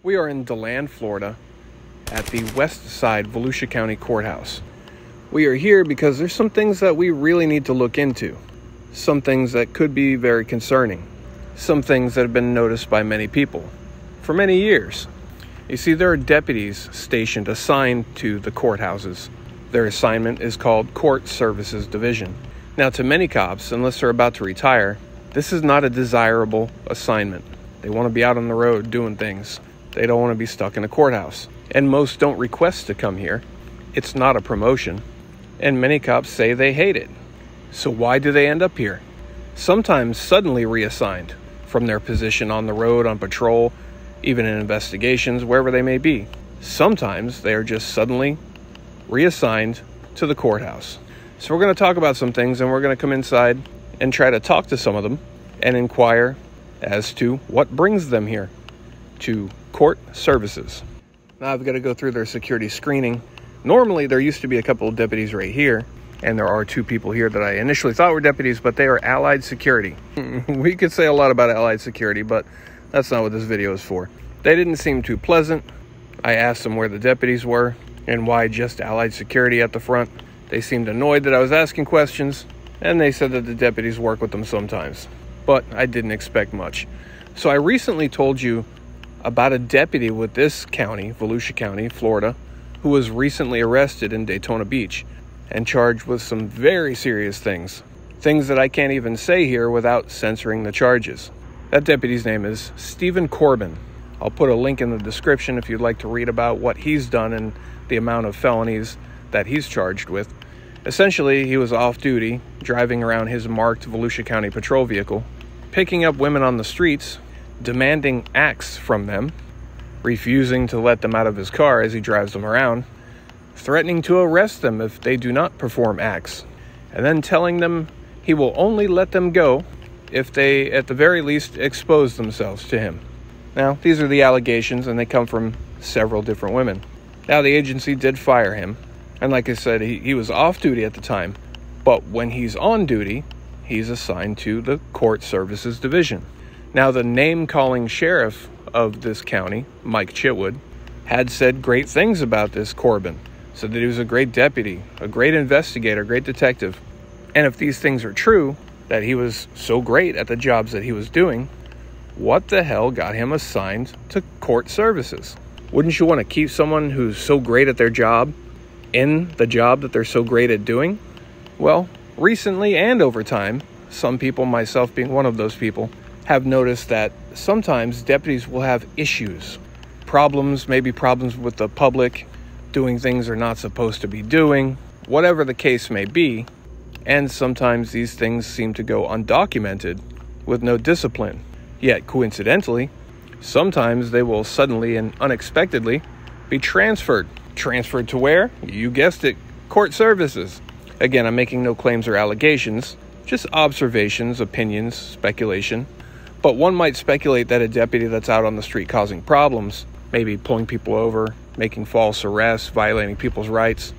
We are in DeLand, Florida, at the west side Volusia County Courthouse. We are here because there's some things that we really need to look into. Some things that could be very concerning. Some things that have been noticed by many people for many years. You see, there are deputies stationed assigned to the courthouses. Their assignment is called Court Services Division. Now, to many cops, unless they're about to retire, this is not a desirable assignment. They want to be out on the road doing things. They don't want to be stuck in a courthouse. And most don't request to come here. It's not a promotion. And many cops say they hate it. So why do they end up here? Sometimes suddenly reassigned from their position on the road, on patrol, even in investigations, wherever they may be. Sometimes they are just suddenly reassigned to the courthouse. So we're going to talk about some things, and we're going to come inside and try to talk to some of them and inquire as to what brings them here to court services. Now I've got to go through their security screening. Normally there used to be a couple of deputies right here, and there are two people here that I initially thought were deputies, but they are allied security. We could say a lot about allied security, but that's not what this video is for. They didn't seem too pleasant. I asked them where the deputies were and why just allied security at the front. They seemed annoyed that I was asking questions, and they said that the deputies work with them sometimes, but I didn't expect much. So I recently told you about a deputy with this county, Volusia County, Florida, who was recently arrested in Daytona Beach and charged with some very serious things. Things that I can't even say here without censoring the charges. That deputy's name is Stephen Corbin. I'll put a link in the description if you'd like to read about what he's done and the amount of felonies that he's charged with. Essentially, he was off duty, driving around his marked Volusia County patrol vehicle, picking up women on the streets, demanding acts from them, refusing to let them out of his car as he drives them around, threatening to arrest them if they do not perform acts, and then telling them he will only let them go if they, at the very least, expose themselves to him. Now, these are the allegations, and they come from several different women. Now, the agency did fire him, and like I said, he was off duty at the time, but when he's on duty, he's assigned to the Court Services Division. Now, the name-calling sheriff of this county, Mike Chitwood, had said great things about this Corbin. Said that he was a great deputy, a great investigator, great detective. And if these things are true, that he was so great at the jobs that he was doing, what the hell got him assigned to court services? Wouldn't you want to keep someone who's so great at their job in the job that they're so great at doing? Well, recently and over time, some people, myself being one of those people, have noticed that sometimes deputies will have issues, problems, maybe problems with the public, doing things they're not supposed to be doing, whatever the case may be, and sometimes these things seem to go undocumented with no discipline. Yet, coincidentally, sometimes they will suddenly and unexpectedly be transferred. Transferred to where? You guessed it, court services. Again, I'm making no claims or allegations, just observations, opinions, speculation. But one might speculate that a deputy that's out on the street causing problems, maybe pulling people over, making false arrests, violating people's rights,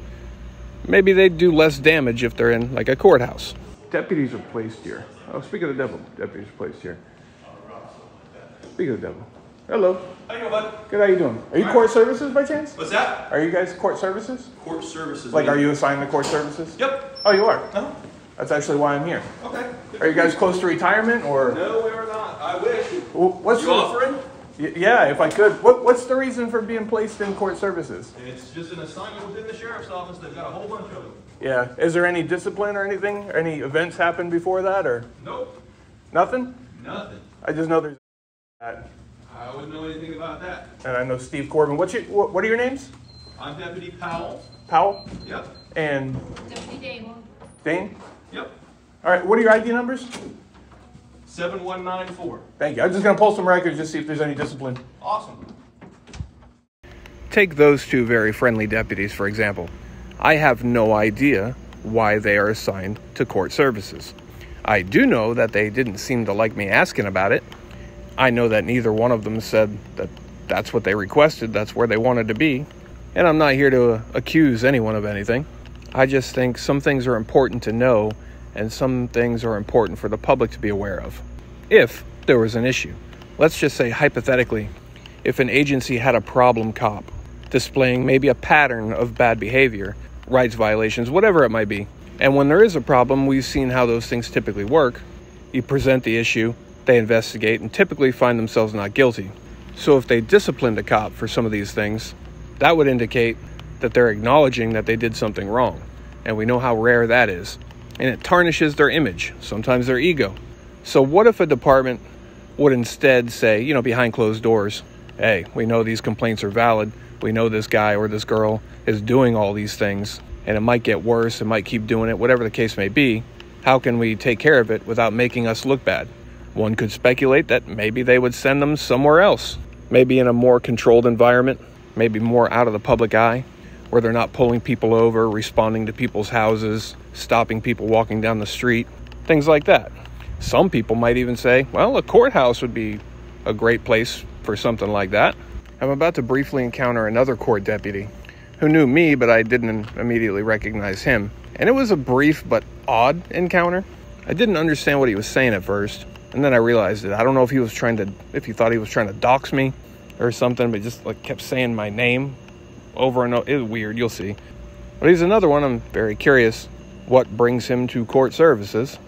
maybe they'd do less damage if they're in, like, a courthouse. Deputies are placed here. Oh, speak of the devil, deputies are placed here. Speak of the devil. Hello. How you doing, bud? Good, how you doing? Are you court services by chance? What's that? Are you guys court services? Court services. Like, are you assigned to court services? Yep. Oh, you are? Uh-huh. That's actually why I'm here. Okay. Are you guys close to retirement, or? No, we are not. I wish. What's you offering? Yeah, if I could. What's the reason for being placed in court services? It's just an assignment within the sheriff's office. They've got a whole bunch of them. Yeah. Is there any discipline or anything? Any events happened before that, or? Nope. Nothing? Nothing. I just know there's that. I wouldn't know anything about that. And I know Steve Corbin. What are your names? I'm Deputy Powell. Powell? Yep. And? Deputy Dane. Dane? Yep. All right. What are your ID numbers? 7194. Thank you. I'm just going to pull some records just see if there's any discipline. Awesome. Take those two very friendly deputies, for example. I have no idea why they are assigned to court services. I do know that they didn't seem to like me asking about it. I know that neither one of them said that that's what they requested, that's where they wanted to be. And I'm not here to accuse anyone of anything. I just think some things are important to know, and some things are important for the public to be aware of. If there was an issue, let's just say hypothetically, if an agency had a problem cop displaying maybe a pattern of bad behavior, rights violations, whatever it might be. And when there is a problem, we've seen how those things typically work. You present the issue, they investigate, and typically find themselves not guilty. So if they disciplined a cop for some of these things, that would indicate that they're acknowledging that they did something wrong. And we know how rare that is. And it tarnishes their image, sometimes their ego. So what if a department would instead say, behind closed doors, hey, we know these complaints are valid. We know this guy or this girl is doing all these things, and it might get worse, it might keep doing it, whatever the case may be. How can we take care of it without making us look bad? One could speculate that maybe they would send them somewhere else, maybe in a more controlled environment, maybe more out of the public eye, where they're not pulling people over, responding to people's houses, stopping people walking down the street, things like that. Some people might even say, well, a courthouse would be a great place for something like that. I'm about to briefly encounter another court deputy who knew me, but I didn't immediately recognize him. And it was a brief but odd encounter. I didn't understand what he was saying at first, and then I realized it. I don't know if he thought he was trying to dox me or something, but just kept saying my name over and over. It was weird, you'll see. But he's another one. I'm very curious what brings him to court services.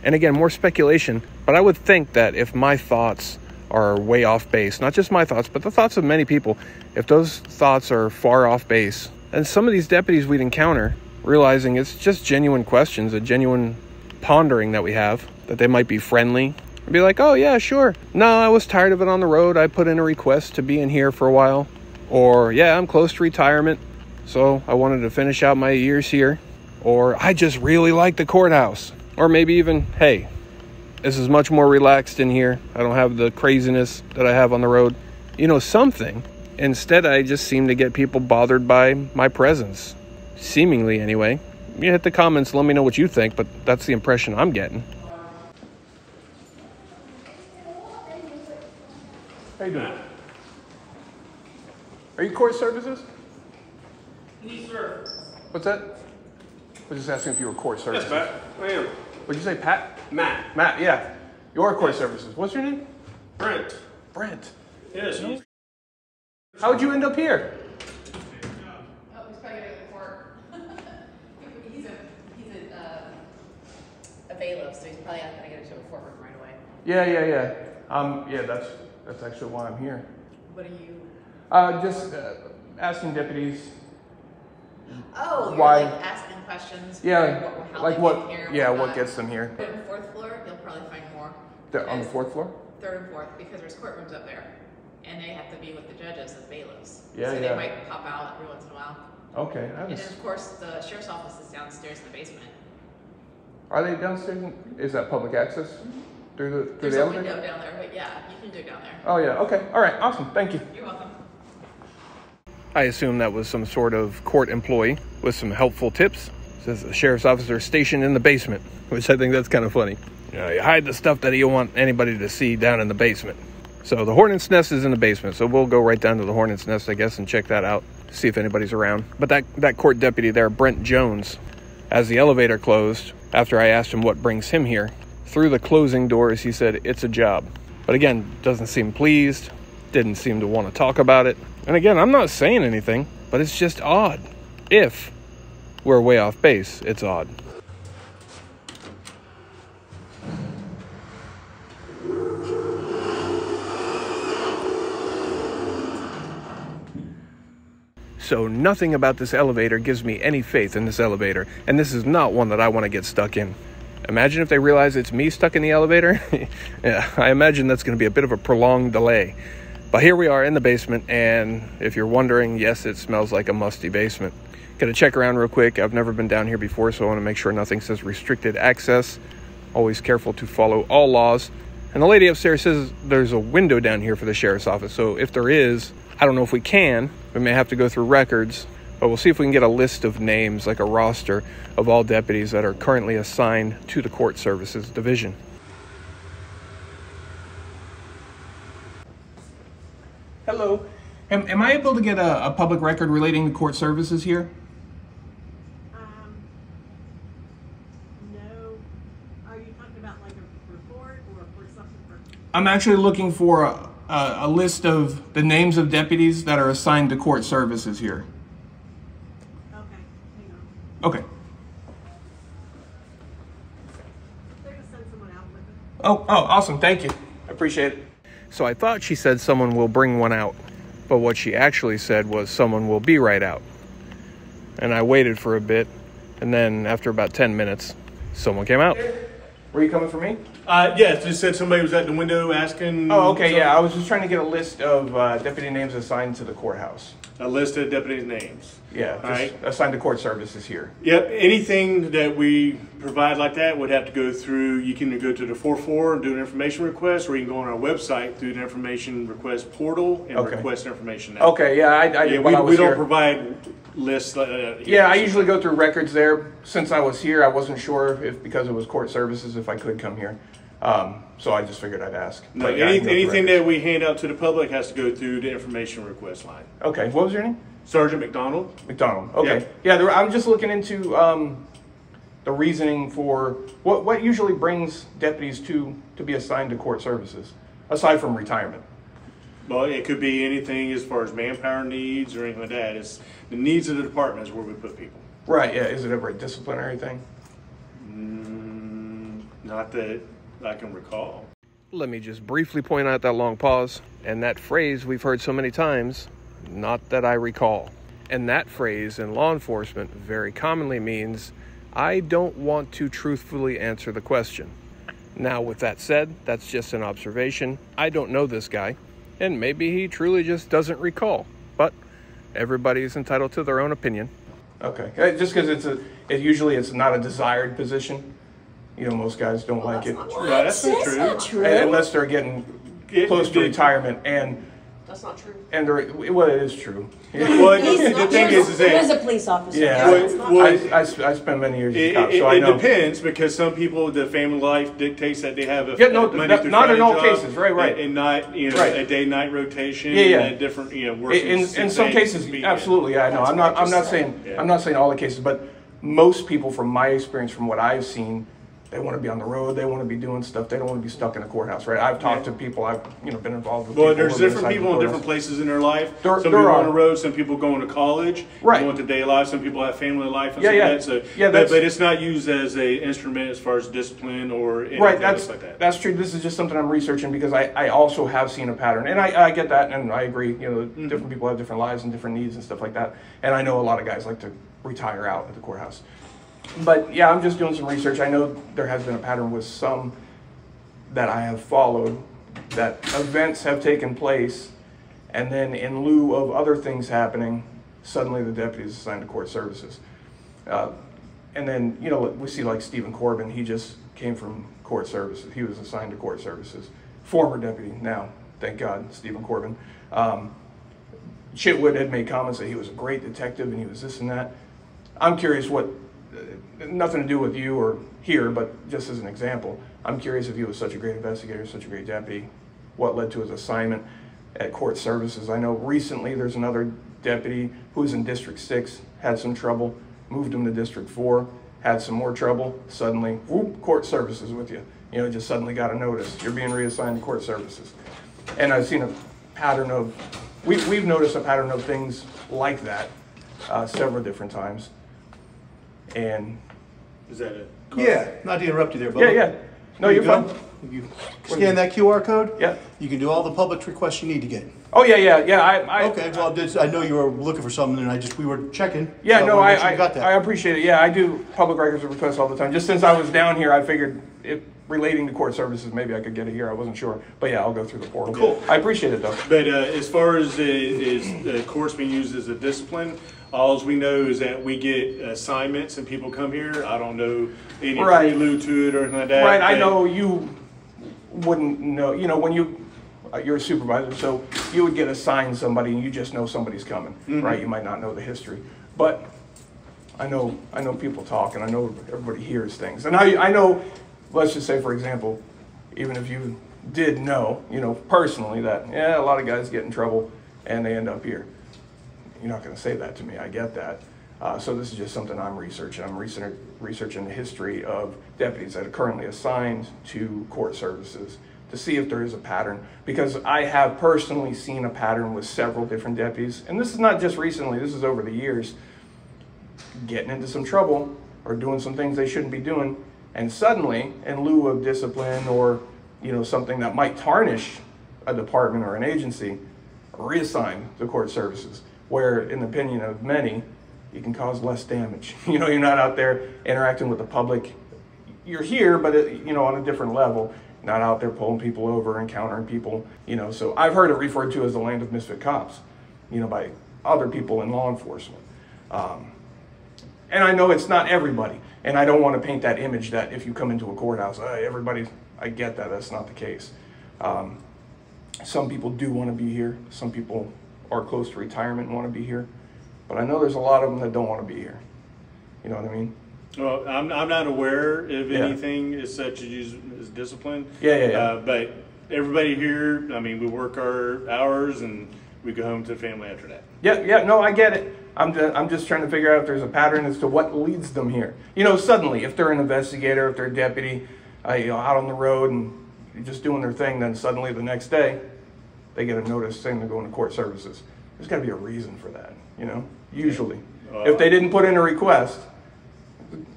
And again, more speculation, but I would think that if my thoughts are way off base, not just my thoughts, but the thoughts of many people, if those thoughts are far off base, and some of these deputies we'd encounter, realizing it's just genuine questions, a genuine pondering that we have, that they might be friendly, and be like, oh yeah, sure. No, I was tired of it on the road. I put in a request to be in here for a while. Or, yeah, I'm close to retirement, so I wanted to finish out my years here. Or, I just really like the courthouse. Or maybe even, hey, this is much more relaxed in here. I don't have the craziness that I have on the road. Something. Instead, I just seem to get people bothered by my presence. Seemingly, anyway. You hit the comments, let me know what you think, but that's the impression I'm getting. How you doing? Are you court services? Yes, sir. What's that? I was just asking if you were court services. Yes, Pat. I am. What'd you say, Pat? Matt. Matt, yeah. Your court services. What's your name? Brent. Brent. Yes. How'd you end up here? Oh, he's probably gonna go to court. he's a bailiff, so he's probably not gonna get into a courtroom right away. Yeah. That's actually why I'm here. What are you? Just asking deputies. Oh, you're why? Asking questions. Yeah. What gets them here? On the fourth floor, you'll probably find more. They're on the fourth floor? Third and fourth, because there's courtrooms up there, and they have to be with the judges as bailiffs. Yeah, so yeah. they might pop out every once in a while. Okay. And then, of course, the sheriff's office is downstairs in the basement. Are they downstairs? Is that public access? Through There's the a elevator? window down there, but yeah, you can do it down there. Oh, yeah. Okay. All right. Awesome. Thank you. You're welcome. I assume that was some sort of court employee with some helpful tips. It says the sheriff's officer stationed in the basement, which I think that's kind of funny. You hide the stuff that you don't want anybody to see down in the basement. So the hornet's nest is in the basement, so we'll go right down to the hornet's nest, I guess, and check that out, see if anybody's around. But that court deputy there, Brent Jones, as the elevator closed, after I asked him what brings him here, through the closing doors, he said, it's a job. But again, doesn't seem pleased, didn't seem to want to talk about it. And again, I'm not saying anything, but it's just odd. If we're way off base, it's odd. So nothing about this elevator gives me any faith in this elevator, and this is not one that I want to get stuck in. Imagine if they realize it's me stuck in the elevator. Yeah, I imagine that's going to be a bit of a prolonged delay. But here we are in the basement, and if you're wondering, yes, it smells like a musty basement. Gonna check around real quick. I've never been down here before, so I want to make sure nothing says restricted access. Always careful to follow all laws. And the lady upstairs says there's a window down here for the sheriff's office. So if there is, I don't know if we can. We may have to go through records, but we'll see if we can get a list of names, like a roster of all deputies that are currently assigned to the court services division. Hello. Am I able to get a public record relating to court services here? No. Are you talking about like a report or for something? I'm actually looking for a list of the names of deputies that are assigned to court services here. Okay, hang on. Okay. They're gonna send someone out with it. Oh, awesome. Thank you. I appreciate it. So I thought she said someone will bring one out, but what she actually said was someone will be right out. And I waited for a bit, and then after about 10 minutes, someone came out. Were you coming for me? Yes, just said somebody was at the window asking. Oh, okay, yeah. I was just trying to get a list of deputy names assigned to the courthouse. A list of deputies' names. Yeah, just right. Assigned to court services here. Yep, anything that we provide like that would have to go through, you can go to the 4-4 and do an information request, or you can go on our website through the information request portal and request information there. Okay, yeah, we don't provide lists. Yeah, I usually go through records there. Since I was here, I wasn't sure if because it was court services, if I could come here. So I just figured I'd ask. No, yeah, anything that we hand out to the public has to go through the information request line. Okay, what was your name? Sergeant McDonald. McDonald. Okay. Yeah, I'm just looking into the reasoning for what usually brings deputies to be assigned to court services, aside from retirement. Well, it could be anything as far as manpower needs or anything like that. It's the needs of the department is where we put people. Right. Yeah. Is it ever a disciplinary thing? Not that I can recall. Let me just briefly point out that long pause and that phrase we've heard so many times, not that I recall. And that phrase in law enforcement very commonly means, I don't want to truthfully answer the question. Now, with that said, that's just an observation. I don't know this guy, and maybe he truly just doesn't recall. But everybody's entitled to their own opinion. Okay, just because usually it's not a desired position. You know, most guys don't like it. No, that's not true. Unless they're getting close to retirement, and that's not true. And well, it is true. Well, the thing is that he was a police officer. Yeah, I spent many years as a cop, so I know. It depends because some people, the family life dictates that they have a not in all cases, right, and not a day-night rotation. Yeah. Different working. In some cases, absolutely. Yeah, I know. I'm not saying all the cases, but most people, from my experience, from what I've seen, they want to be on the road. They want to be doing stuff. They don't want to be stuck in a courthouse, right? I've talked to people. I've been involved with. Well, there's different people in different places in their life. Some people are on the road. Some people going to college. Right. Going to day life. Some people have family life. And but it's not used as a instrument as far as discipline or anything else like that. That's true. This is just something I'm researching because I also have seen a pattern, and I get that, and I agree. Different people have different lives and different needs and stuff like that. And I know a lot of guys like to retire out at the courthouse. But yeah, I'm just doing some research. I know there has been a pattern with some that I have followed, that events have taken place, and then in lieu of other things happening, suddenly the deputy is assigned to court services. And then, we see like Stephen Corbin, he just came from court services. He was assigned to court services. Former deputy now, thank God, Stephen Corbin. Chitwood had made comments that he was a great detective and he was this and that. I'm curious nothing to do with you or here, but just as an example, I'm curious if he was such a great investigator, such a great deputy, what led to his assignment at court services. I know recently there's another deputy who was in District 6, had some trouble, moved him to District 4, had some more trouble, suddenly, whoop, court services with you. Just suddenly got a notice. You're being reassigned to court services. And I've seen a pattern of, we've noticed a pattern of things like that several different times. And is that it? Yeah, not to interrupt you there, Bubba. Yeah. No, you're fine. If you scan that QR code, yeah, you can do all the public requests you need to get. Oh yeah. Okay. Well, I know you were looking for something, and we were checking. Yeah, so no, I got that. I appreciate it. Yeah, I do public records requests all the time. Just since I was down here, I figured relating to court services, maybe I could get it here. I wasn't sure, but yeah, I'll go through the portal. Cool. I appreciate it though. But as far as the courts being used as a discipline, all we know is that we get assignments and people come here. I don't know any prelude to it or anything like that. Right. I know you wouldn't know. When you're a supervisor, so you would get assigned somebody and you just know somebody's coming, right? You might not know the history, but I know people talk, and I know everybody hears things, and I know. Let's just say, for example, even if you did know, personally that, a lot of guys get in trouble and they end up here. You're not going to say that to me. I get that. So this is just something I'm researching. I'm researching the history of deputies that are currently assigned to court services to see if there is a pattern, because I have personally seen a pattern with several different deputies, and this is not just recently, this is over the years, getting into some trouble or doing some things they shouldn't be doing, and suddenly, in lieu of discipline or something that might tarnish a department or an agency, reassigned to court services, where in the opinion of many, you can cause less damage. You're not out there interacting with the public. You're here, but on a different level, not out there pulling people over, encountering people, So I've heard it referred to as the land of misfit cops, by other people in law enforcement. And I know it's not everybody, and I don't want to paint that image that if you come into a courthouse, everybody, I get that, that's not the case. Some people do want to be here. Some people are close to retirement and want to be here. But I know there's a lot of them that don't want to be here. You know what I mean? Well, I'm not aware of anything as such as discipline. Yeah. But everybody here, I mean, we work our hours and we go home to the family after that. Yeah, no, I get it. I'm just trying to figure out if there's a pattern as to what leads them here. Suddenly, if they're an investigator, if they're a deputy, out on the road and just doing their thing, then suddenly the next day, they get a notice saying they're going to court services. There's got to be a reason for that, usually. If they didn't put in a request,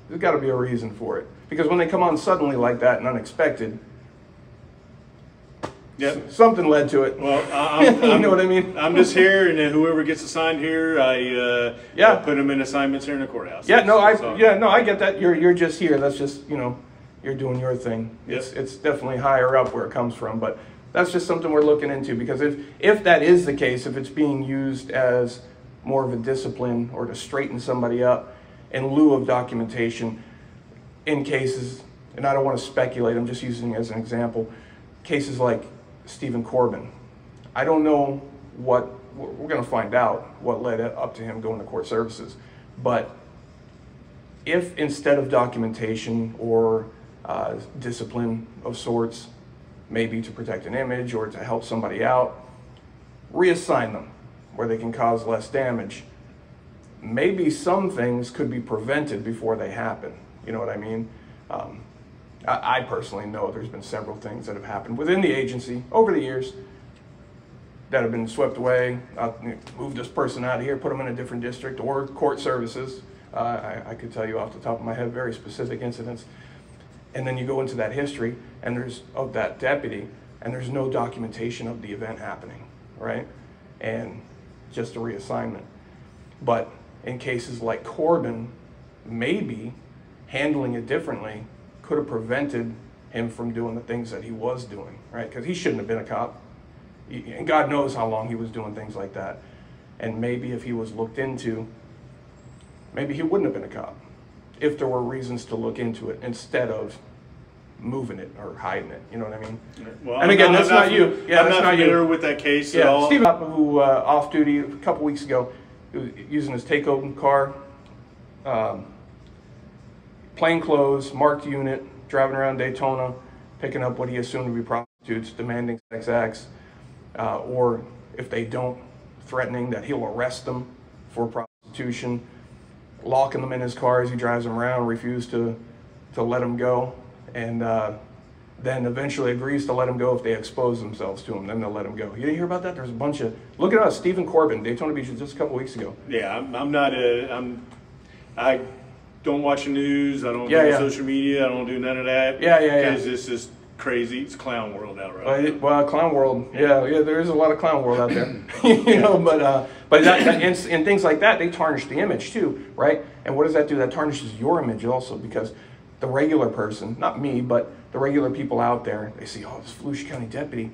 there's got to be a reason for it. Because when they come on suddenly like that and unexpected, something led to it. Well, you know what I mean? I'm just here, and then whoever gets assigned here, I put them in assignments here in the courthouse. I get that. You're just here. That's just you're doing your thing. Yep. It's definitely higher up where it comes from, but that's just something we're looking into, because if that is the case, if it's being used as more of a discipline or to straighten somebody up in lieu of documentation in cases, and I don't want to speculate, I'm just using it as an example, cases like Stephen Corbin. I don't know what, we're going to find out what led up to him going to court services, but if instead of documentation or discipline of sorts, maybe to protect an image or to help somebody out, reassign them where they can cause less damage, maybe some things could be prevented before they happen. You know what I mean? I personally know there's been several things that have happened within the agency over the years that have been swept away. Move this person out of here, put them in a different district, or court services. I could tell you off the top of my head very specific incidents. And then you go into that history and of that deputy, and there's no documentation of the event happening, right? And just a reassignment. But in cases like Corbin, maybe handling it differently could have prevented him from doing the things that he was doing, right? Because he shouldn't have been a cop. And God knows how long he was doing things like that. And maybe if he was looked into, maybe he wouldn't have been a cop if there were reasons to look into it instead of moving it or hiding it. You know what I mean? Well, and again, that's not you. Yeah, I'm that's not not familiar you. with that case at all. Steve, who off duty a couple weeks ago, using his take-home car, plain clothes, marked unit, driving around Daytona, picking up what he assumed to be prostitutes, demanding sex acts, or if they don't, threatening that he'll arrest them for prostitution, locking them in his car as he drives them around, refuse to let them go, and then eventually agrees to let them go if they expose themselves to him. Then they'll let them go. You didn't hear about that? There's a bunch of, look at us, Stephen Corbin, Daytona Beach, just a couple weeks ago. Yeah, I don't watch the news. I don't do social media. I don't do none of that. Because it's just crazy. It's clown world out right now. Well, clown world. Yeah, there is a lot of clown world out there. But and things like that, they tarnish the image too, right? And what does that do? That tarnishes your image also, because the regular person, not me, but the regular people out there, they see, oh, this Volusia County deputy,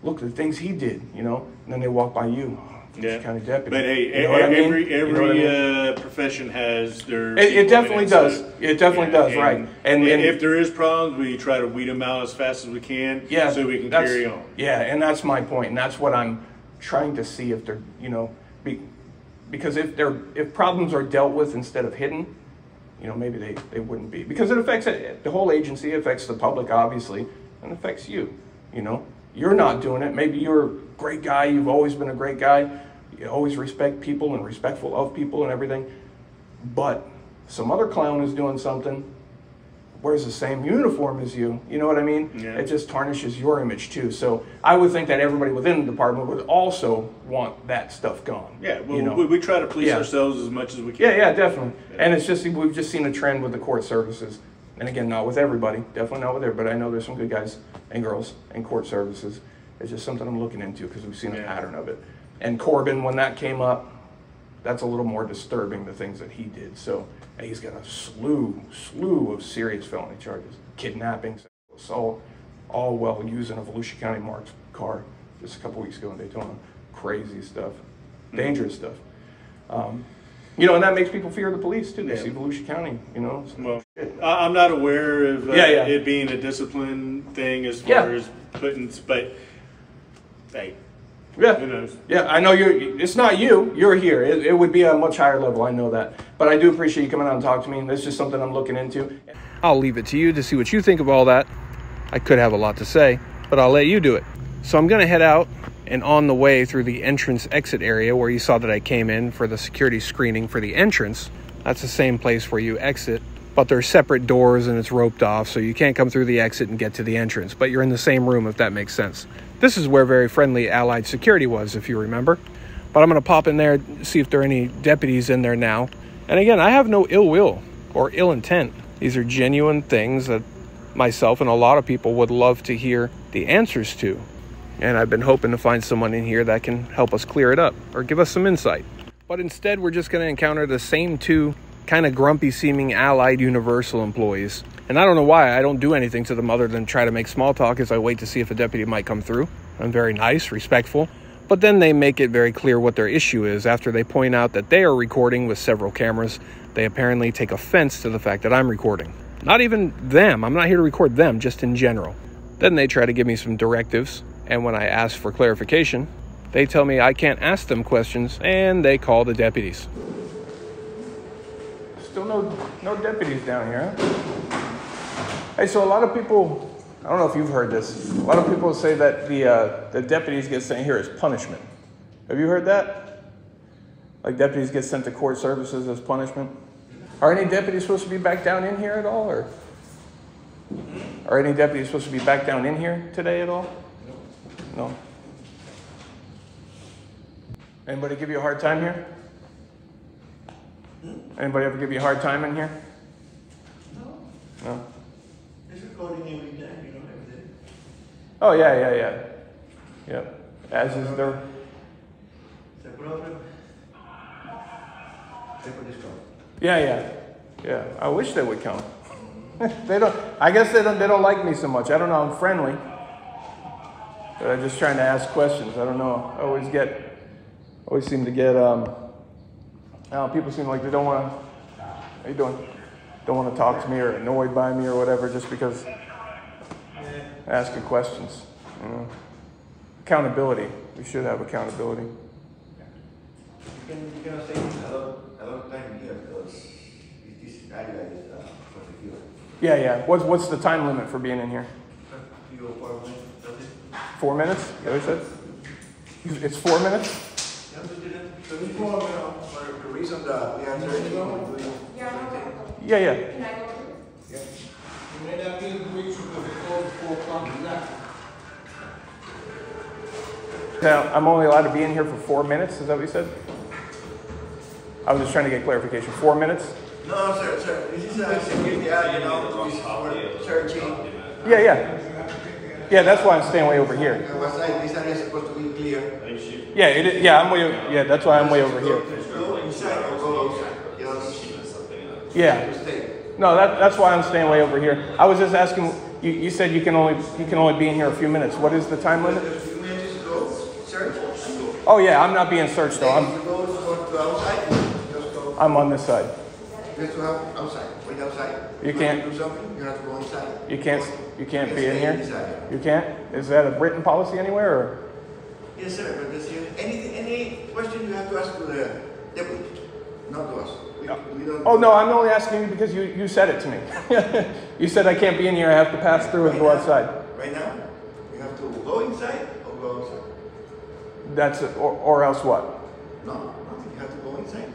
look at the things he did, and then they walk by you. Volusia County deputy. But hey, every profession has their. It definitely does. It definitely does, right? And if there is problems, we try to weed them out as fast as we can, so we can carry on. Yeah, and that's my point, and that's what I'm trying to see if they're, because if problems are dealt with instead of hidden, maybe they wouldn't be, because it affects the whole agency, it affects the public obviously, and it affects you. You're not doing it. Maybe you're a great guy. You've always been a great guy. You always respect people and respectful of people and everything. But some other clown is doing something. wears the same uniform as you. You know what I mean? Yeah. It just tarnishes your image too. So I would think that everybody within the department would also want that stuff gone. Yeah, well, you know? we try to police Yeah. ourselves as much as we can. Yeah, definitely. And it's just, we've just seen a trend with the court services. And again, not with everybody, definitely not with everybody. I know there's some good guys and girls in court services. It's just something I'm looking into because we've seen a pattern of it. And Corbin, when that came up, that's a little more disturbing, the things that he did. So, and he's got a slew of serious felony charges. Kidnapping, sexual assault, all while using a Volusia County marked car just a couple weeks ago in Daytona. Crazy stuff, dangerous stuff. You know, and that makes people fear the police too. They see Volusia County, you know. Well, I'm not aware of it being a discipline thing as far as putting, but hey, who knows? Yeah, I know it's not you. You're here. It would be a much higher level. I know that. But I do appreciate you coming out and talking to me. And that's just something I'm looking into. I'll leave it to you to see what you think of all that. I could have a lot to say, but I'll let you do it. So I'm going to head out, and on the way through the entrance exit area where you saw that I came in for the security screening for the entrance, that's the same place where you exit, but they're separate doors and it's roped off, so you can't come through the exit and get to the entrance, but you're in the same room, if that makes sense. This is where very friendly Allied security was, if you remember. But I'm going to pop in there, see if there are any deputies in there now. And again, I have no ill will or ill intent. These are genuine things that myself and a lot of people would love to hear the answers to. And I've been hoping to find someone in here that can help us clear it up or give us some insight. But instead, we're just going to encounter the same two kind of grumpy seeming Allied Universal employees. And I don't know why I don't do anything to them other than try to make small talk as I wait to see if a deputy might come through. I'm very nice, respectful. But then they make it very clear what their issue is after they point out that they are recording with several cameras. They apparently take offense to the fact that I'm recording. Not even them. I'm not here to record them, just in general. Then they try to give me some directives. And when I ask for clarification, they tell me I can't ask them questions, and they call the deputies. Still no deputies down here, huh? Hey, so a lot of people, I don't know if you've heard this, a lot of people say that the deputies get sent here as punishment. Have you heard that? Like deputies get sent to court services as punishment? Are any deputies supposed to be back down in here at all, or are any deputies supposed to be back down in here today at all? No. Anybody give you a hard time here? Anybody ever give you a hard time in here? No. There's recording every time, you know, every day. Oh, yeah. Yep. As is there. It's a problem. Yeah. I wish they would come. They don't. I guess they don't like me so much. I don't know. I'm friendly, but I'm just trying to ask questions. I don't know. I always seem to get. People seem like they don't want to. How you doing? Don't want to talk to me or annoyed by me or whatever, just because asking questions. You know? Accountability. We should have accountability. You cannot stay a lot of time here because this area is for secure. Yeah. What's the time limit for being in here? 4 minutes? Is that what you said? It's 4 minutes? For the reason that we are searching, Yeah. Can I go over? You may not be in the weeks because it's closed 4 o'clock exactly. Now, I'm only allowed to be in here for 4 minutes? Is that what you said? I was just trying to get clarification. 4 minutes? No, sir. This is a security area, you know, this is for searching. Yeah, that's why I'm staying way over here. This area is supposed to be clear. Yeah, that's why I'm way over here. Go inside or go outside. Yeah. No, that's why I'm staying way over here. I was just asking, you said you can only be in here a few minutes. What is the time limit? Oh yeah, I'm not being searched though. I'm on this side. Just to have outside. Wait outside. You can't do something, you have to go inside. You can't be in here? Inside. You can't? Is that a written policy anywhere or? Yes, sir, but this here, any question you have to ask to the deputy, not to us. We don't. Oh no, I'm only asking you because you said it to me. You said I can't be in here, I have to pass through and go outside. Right now, you have to go inside or go outside. That's it, or else what? No, you have to go inside.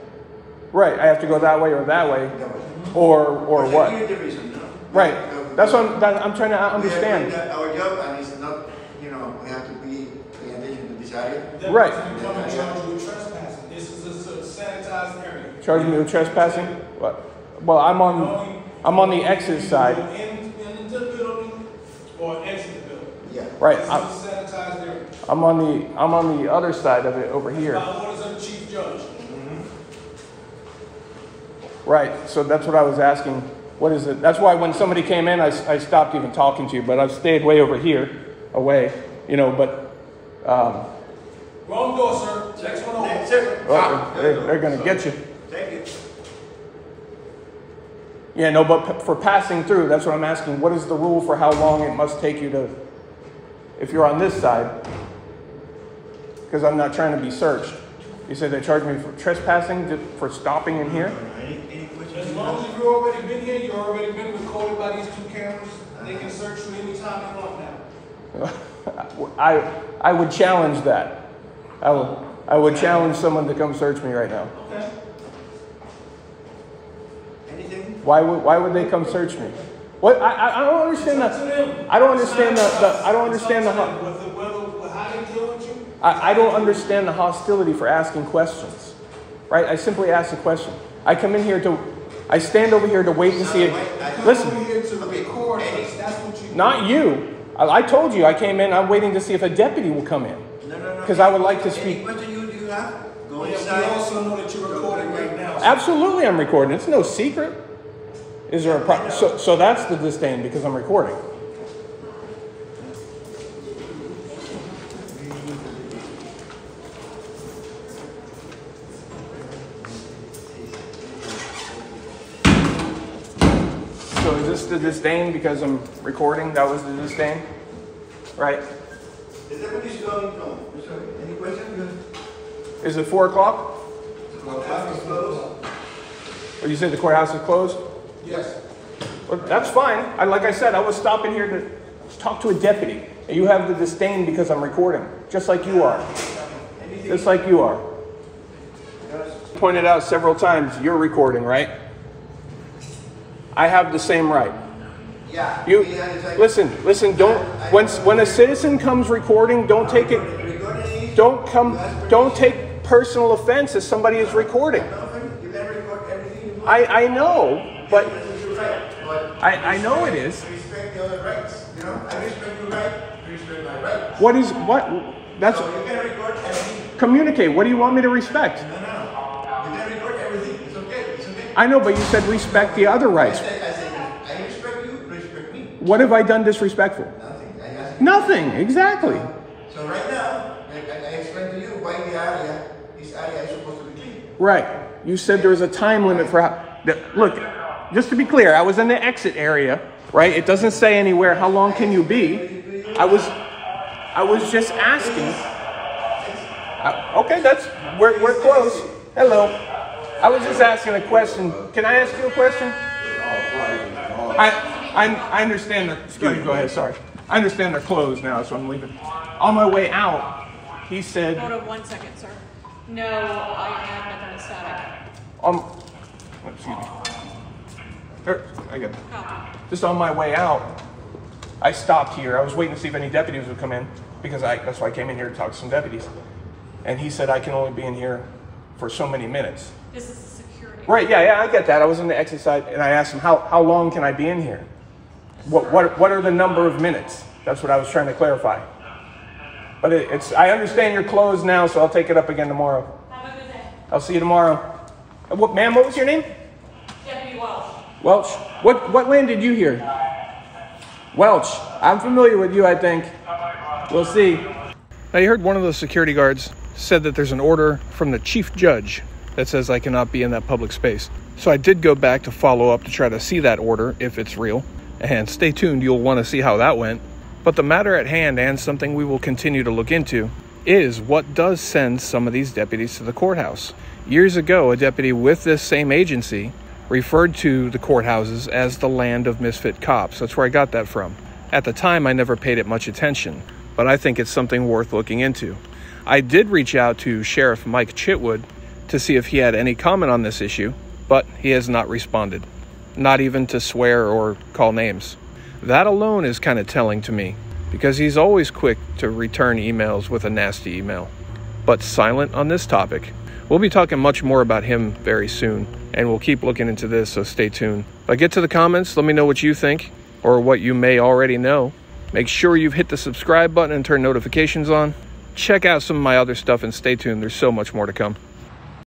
Right, I have to go that way or that way. That way. Or what? Here's the reason, no? Right. That's what I'm trying to understand. Our job, and it's not, you know, we have to be paying attention to this area. Right. Come and charge you with trespassing. This is a sanitized area. Charging me with trespassing? What? Well, I'm on the exit side. Into the building or exit the building. Yeah. Right. This is a sanitized area. I'm on the other side of it over here. By orders of the chief judge. Right. So that's what I was asking. What is it? That's why when somebody came in, I stopped even talking to you, but I've stayed way over here, away, you know, but Wrong door, sir. Next one over. Next, sir. they're going to get you. Thank you. Yeah, no, but for passing through, that's what I'm asking. What is the rule for how long it must take you to, if you're on this side, because I'm not trying to be searched. You said they charged me for trespassing, just for stopping in here? Any questions? As long as you've already been here, you've already been recorded by these 2 cameras. They can search you anytime they want now. I would challenge that. I would challenge someone to come search me right now. Okay. Anything? Why would they come search me? What? I don't understand that. I don't understand I don't understand I don't understand the hostility for asking questions. Right? I simply ask a question. I come in here I stand over here to wait to see it. Listen. Not you. I told you I came in. I'm waiting to see if a deputy will come in. No. Because I would like to speak. Any question you have? Go We inside. also know that you're recording right now. Absolutely, I'm recording. It's no secret. Is there a problem? So that's the disdain because I'm recording. So is this the disdain because I'm recording? That was the disdain? Right? Is everybody going? No. Sorry. Any questions? Is it 4 o'clock? Courthouse is closed. Or you said the courthouse is closed? Yes. Well, that's fine. Like I said, I was stopping here to talk to a deputy. And you have the disdain because I'm recording. Just like you are. Just like you are. Pointed out several times, you're recording, right? I have the same right. Yeah. You listen. Don't when a citizen comes recording, don't take it. Don't take personal offense if somebody is recording. You can record everything. I know, but I know it is. Respect the other rights. You know, I respect your right. You respect my right. What? That's So you can record everything. communicate. What do you want me to respect? No. You can record everything. It's okay. It's okay. I know, but you said respect the other rights. I respect you. Respect me. What have I done disrespectful? Nothing. I asked. Nothing. Exactly. So right now, I explained to you why this area is supposed to be clean. Right. You said there was a time limit for look, just to be clear, I was in the exit area, right? It doesn't say anywhere how long can you be. I was just asking. Okay, we're close. Hello. I was just asking a question. Can I ask you a question? I understand that. Excuse me. Go ahead. Sorry. I understand they're closed now, so I'm leaving. On my way out, he said. Hold on 1 second, sir. No, I have nothing static. Excuse me. I got it. Just on my way out, I stopped here. I was waiting to see if any deputies would come in because that's why I came in here to talk to some deputies. And he said I can only be in here for so many minutes. This is security. Right? Yeah, I get that. I was on the exit side, and I asked him how long can I be in here? What are the number of minutes? That's what I was trying to clarify. But I understand you're closed now, so I'll take it up again tomorrow. Have a good day. I'll see you tomorrow. Ma'am, what was your name? Deputy Welsh. Welch. What landed you here? Welch. I'm familiar with you, I think. We'll see. Now, you heard one of those security guards said that there's an order from the chief judge that says I cannot be in that public space. So I did go back to follow up to try to see that order, if it's real. And stay tuned, you'll want to see how that went. But the matter at hand, and something we will continue to look into, is what does send some of these deputies to the courthouse. Years ago, a deputy with this same agency referred to the courthouses as the land of misfit cops. That's where I got that from. At the time, I never paid it much attention, but I think it's something worth looking into. I did reach out to Sheriff Mike Chitwood to see if he had any comment on this issue, but he has not responded. not even to swear or call names. That alone is kind of telling to me, because he's always quick to return emails with a nasty email, but silent on this topic. We'll be talking much more about him very soon, and we'll keep looking into this, so stay tuned. But get to the comments, let me know what you think, or what you may already know. Make sure you've hit the subscribe button and turn notifications on. Check out some of my other stuff and stay tuned, there's so much more to come.